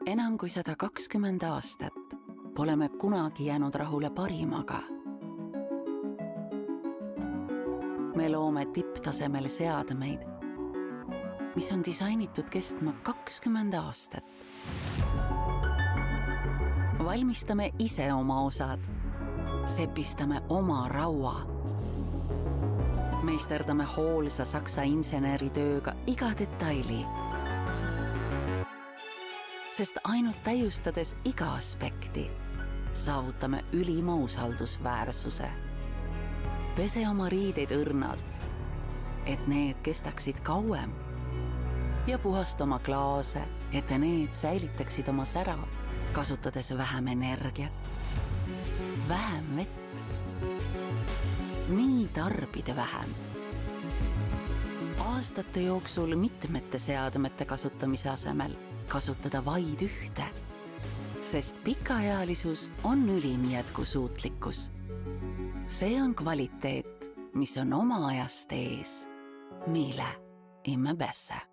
Enam kui 120 aastat pole me kunagi jäänud rahule parimaga. Me loome tipptasemel seadmeid, mis on disainitud kestma 20 aastat. Valmistame ise oma osad, sepistame oma raua. Meisterdame hoolsa saksa inseneritööga iga detaili. Sest ainult täiustades iga aspekti saavutame ülima usaldusväärsuse. Pese oma riideid õrnalt, et need kestaksid kauem. Ja puhasta oma klaase, et need säilitaksid oma sära, kasutades vähem energiat, vähem vett. Nii tarbide vähem. Aastate jooksul mitmete seadmete kasutamise asemel kasutada vaid ühte, sest pikaealisus on ülim jätkusuutlikkus. See on kvaliteet, mis on oma ajast ees. Miele, imme bässe.